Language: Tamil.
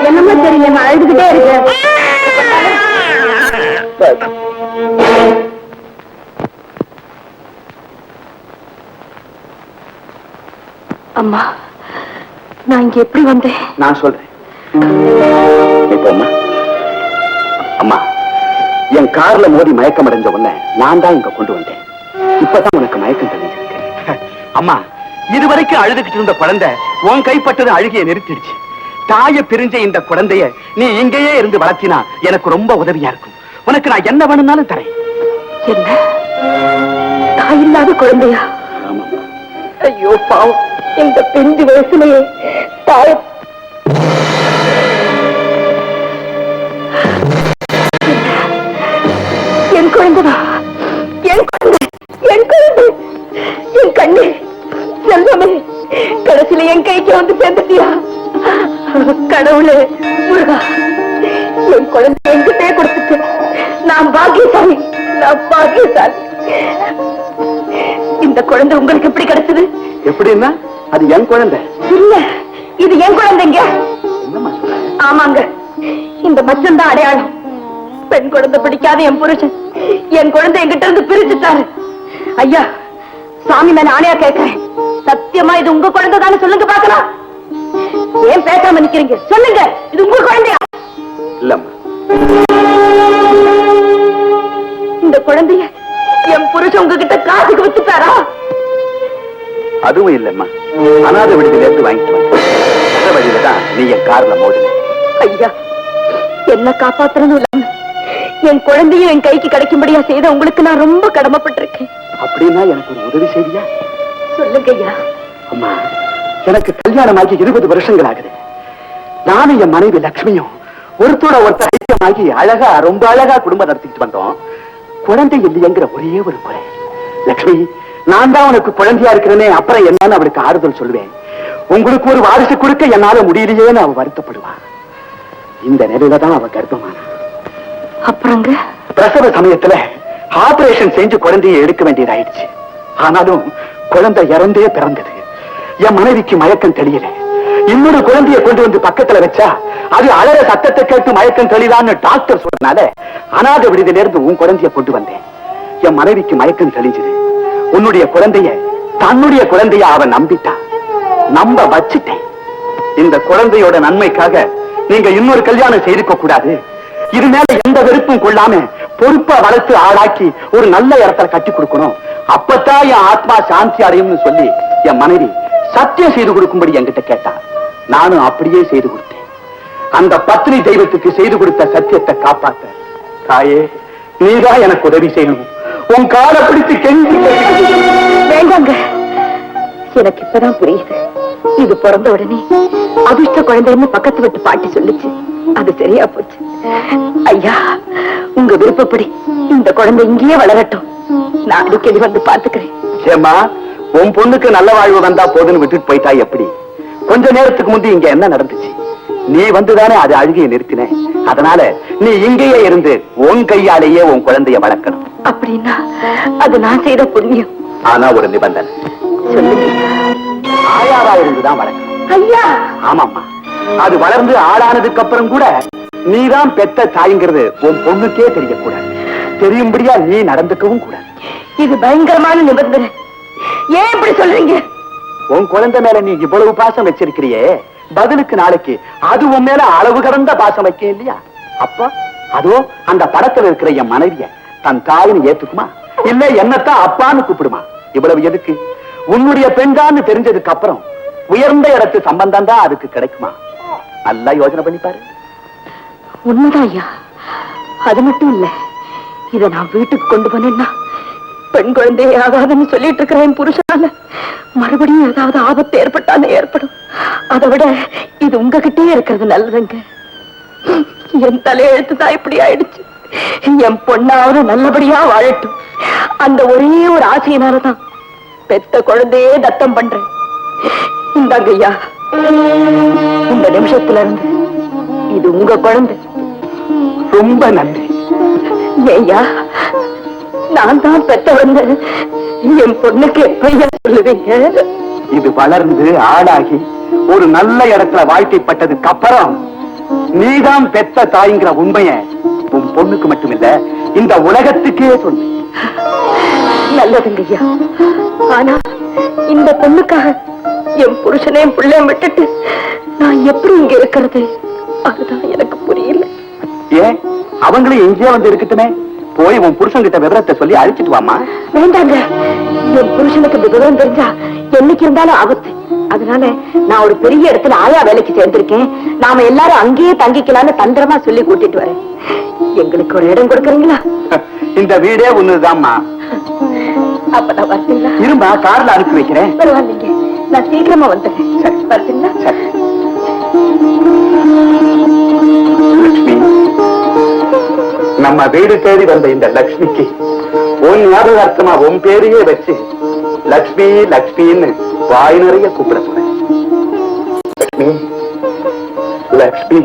என்னமா தெரியல, நான் அழுதுகிட்டே இருக்கேன். அம்மா, நான் இங்க எப்படி வந்தேன்? நான் சொல்றேன். அம்மா, என் கார்ல மோதி மயக்கம் அடைஞ்ச உடனே நான் தான் இங்க கொண்டு வந்தேன். இப்பதான் உனக்கு மயக்கம் தெரிஞ்சிருக்கு. அம்மா, இதுவரைக்கும் அழுதுகிட்டு இருந்த குழந்தை உன் கைப்பட்டது அழுகிய நிறுத்திடுச்சு. தாய பிரிஞ்ச இந்த குழந்தைய நீ இங்கேயே இருந்து வளர்த்தினா எனக்கு ரொம்ப உதவியா இருக்கும். உனக்கு நான் என்ன வேணும்னாலும் தரேன். என்ன, தாய் இல்லாத குழந்தையா? ஐயோ பாவம், இந்த பிஞ்சு வயசுலயே தாய என் குழந்தைதான். என் குழந்தை, என் குழந்தை, என் கண்ணு செல்வமே, கடைசியில என் கைக்கு வந்து சேர்ந்துட்டியா? கடவுளே முருகா, என் குழந்தை என்கிட்டே கொடுத்துட்டு நான் பாக்கியசாலி, நான் பாக்கியசாலி. இந்த குழந்தை உங்களுக்கு எப்படி கிடைச்சது? எப்படின்னா அது என் குழந்தை இல்ல, இது என் குழந்தைங்க. ஆமாங்க, இந்த மச்சம் தான் அடையாளம். பெண் குழந்தை பிடிக்காத என் புருஷன் என் குழந்தை என்கிட்ட இருந்து பிரிச்சுட்டாரு. ஐயா, சாமி மேல ஆணையா கேட்கிறேன், சத்தியமா இது உங்க குழந்தை தானே சொல்லுங்க பாக்கலாம். ஏன் பேசாம நிக்கிறீங்க? சொல்லுங்க, இது உங்க குழந்தையா? இல்லம்மா, இந்த குழந்தைய என் புருஷன் உங்ககிட்ட காசுக்கு வித்துட்டாரா? அதுவும் இல்லம்மா, அனாதை விடுதியில இருந்து வாங்கிட்டு வந்த வழியில தான் நீ என் கார்ல மோதின. ஐயா, என்ன காப்பாத்துறதும் இல்லாம என் குழந்தையும் என் கைக்கு கிடைக்கும்படியா செய்த உங்களுக்கு நான் ரொம்ப கடமைப்பட்டிருக்கேன். அப்படின்னா எனக்கு ஒரு உதவி செய்தியா? சொல்லுங்க ஐயா. அம்மா, எனக்கு கல்யாணமாகி 20 வருஷங்கள் ஆகுது. நானும் என் மனைவி லட்சுமியும் ஒருத்தோட ஒருத்தர் ஐக்கியமாகி அழகா, ரொம்ப அழகா குடும்பம் நடத்திட்டு வந்தோம். குழந்தை இல்லையங்கிற ஒரே ஒரு குறை. லட்சுமி, நான் தான் உனக்கு குழந்தையா இருக்கிறேனே, அப்புறம் என்னன்னு அவளுக்கு ஆறுதல் சொல்லுவேன். உங்களுக்கு ஒரு வாரிசு கொடுக்க என்னால முடியலையேன்னு அவ வருத்தப்படுவா. இந்த நிலையில தான் அவ கர்ப்பமான. அப்புறங்க பிரசவ சமயத்துல ஆபரேஷன் செஞ்சு குழந்தையை எடுக்க வேண்டியதாயிடுச்சு. ஆனாலும் குழந்தை இறந்தே பிறந்தது. என் மனைவிக்கு மயக்கம் தெரியல. இன்னொரு குழந்தைய கொண்டு வந்து பக்கத்துல வச்சா அது அழற சத்தத்தை கேட்டு மயக்கம் தெளிவான்னு டாக்டர் சொன்னனால அனாதை விடுதியில இருந்து உன் குழந்தைய கொண்டு வந்தேன். என் மனைவிக்கு மயக்கம் தெளிஞ்சது. உன்னுடைய குழந்தைய தன்னுடைய குழந்தைய அவன் நம்பிட்டா. நம்ப வச்சுட்டேன். இந்த குழந்தையோட நன்மைக்காக நீங்க இன்னொரு கல்யாணம் செய்திருக்க கூடாது. இது மேல எந்த வெறுப்பும் கொள்ளாம பொறுப்பா வளர்த்து ஆளாக்கி ஒரு நல்ல இடத்துல கட்டி கொடுக்கணும். அப்பத்தான் என் ஆத்மா சாந்தி அடையும்னு சொல்லி என் மனைவி சத்தியம் செய்து கொடுக்கும்படி என்கிட்ட கேட்டா. நானும் அப்படியே செய்து கொடுத்தேன். அந்த பத்னி தெய்வத்துக்கு செய்து கொடுத்த சத்தியத்தை காப்பாத்த தாயே, நீதான் எனக்கு உதவி செய்யணும். உன் காலை பிடித்து கெஞ்சி. வேண்டாங்க, எனக்கு இப்பதான் புரியுது. இது பிறந்த உடனே அதிர்ஷ்ட குழந்தைன்னு பக்கத்து விட்டு பாட்டி சொல்லுச்சு. அது சரியா போச்சு. ஐயா, உங்க விருப்பப்படி இந்த குழந்தை இங்கேயே வளரட்டும். நான் அடிக்கடி வந்து பாத்துக்கிறேன். ஏமா, உன் பொண்ணுக்கு நல்ல வாழ்வு வந்தா போதுன்னு விட்டுட்டு போயிட்டா எப்படி? கொஞ்ச நேரத்துக்கு முந்தி இங்க என்ன நடந்துச்சு? நீ வந்துதானே அது அழுகையை நிறுத்தின. அதனால நீ இங்கேயே இருந்து உன் கையாலேயே உன் குழந்தைய வளர்க்கணும். அப்படின்னா அது நான் செய்த புண்ணியம். ஆனா ஒரு நிபந்தனை. சொல்லுங்க. ஆயாவா இருந்துதான் வளர்க்கணும். ஐயா. ஆமாம்மா, அது வளர்ந்து ஆளானதுக்கு அப்புறம் கூட நீதான் பெத்த தாய்ங்கிறது உன் பொண்ணுக்கே தெரியக்கூடாது. தெரியும்படியா நீ நடந்துக்கவும் கூடாது. இது பயங்கரமான நிபந்தனை. ஏன் இப்படி சொல்றீங்க? உன் குழந்தை மேல நீ இவ்வளவு பாசம் வச்சிருக்கிறியே, பதிலுக்கு நாளைக்கு அது உன் மேல அளவு கடந்த பாசம் வைக்க இல்லையா? அப்ப அதோ அந்த படத்துல இருக்கிற என் மனைவிய தன் தாயின்னு ஏத்துக்குமா? இல்ல என்னத்தான் அப்பான்னு கூப்பிடுமா? இவ்வளவு எதுக்கு? உன்னுடைய பெண்தான்னு தெரிஞ்சதுக்கு அப்புறம் உயர்ந்த இடத்து சம்பந்தம் தான் அதுக்கு கிடைக்குமா? நல்லா யோசனை பண்ணி பாரு. உண்மைதான் ஐயா. அது மட்டும் இல்ல, இத நான் வீட்டுக்கு கொண்டு போனேன்னா பெண் குழந்தையே ஆகாதுன்னு சொல்லிட்டு இருக்கிறேன் புருஷனால மறுபடியும் ஏதாவது ஆபத்து ஏற்பட்டாலும் ஏற்படும். அதை விட இது உங்ககிட்டே இருக்கிறது நல்லதுங்க. என் தலையெழுத்து தான் இப்படி ஆயிடுச்சு. என் பொண்ணாவது நல்லபடியா வாழட்டும். அந்த ஒரே ஒரு ஆசையினாலதான் பெத்த குழந்தையே தத்தம் பண்றேன். இந்தாங்க ஐயா, இந்த நிமிஷத்துல இருந்து இது உங்க குழந்தை. ரொம்ப நன்றி. ஐயா, நான் தான் பெற்றவங்க. என் பொண்ணுக்கு எப்படியா சொல்லுவீங்க? இது வளர்ந்து ஆளாகி ஒரு நல்ல இடத்துல வாழ்க்கைப்பட்டதுக்கு அப்புறம் நீதான் பெத்த தாய்ங்கிற உண்மைய உன் பொண்ணுக்கு மட்டுமில்ல இந்த உலகத்துக்கே சொல்லு. நல்லதுங்க ஐயா. ஆனா இந்த பொண்ணுக்காக என் புருஷனையும் பிள்ளையும் விட்டுட்டு நான் எப்படி இங்க இருக்கிறது? அதுதான் எனக்கு புரியல. ஏன் அவங்களும் எங்கேயே வந்து இருக்கட்டுமே, போய் உன் புருஷன் கிட்ட விவரத்தை சொல்லி அழிச்சிட்டு வாமா. வேண்டாங்க, என் புருஷனுக்கு இந்த விவரம் தெரிஞ்சா என்னைக்கு இருந்தாலும் ஆபத்து. அதனால நான் ஒரு பெரிய இடத்துல ஆயா வேலைக்கு சேர்ந்திருக்கேன். நாம எல்லாரும் அங்கேயே தங்கிக்கலாம்னு தந்திரமா சொல்லி கூட்டிட்டு வரேன். எங்களுக்கு ஒரு இடம் கொடுக்கறீங்களா? இந்த வீடே ஒண்ணுதாம்மா. அப்ப நான் வரீங்களா? இருமா, கார்ல அனுப்பி வைக்கிறேன். பரவாயில்லைங்க, நான் சீக்கிரமா வந்துடுறேன். வரீங்களா? லட்சுமி, நம்ம வீடு தேடி வந்த இந்த லட்சுமிக்கு உன் ஞாபகார்த்தமா உன் பேரையே வச்சு லட்சுமி லட்சுமின்னு வாய் நிறைய கூப்பிட போறேன். லட்சுமி லட்சுமி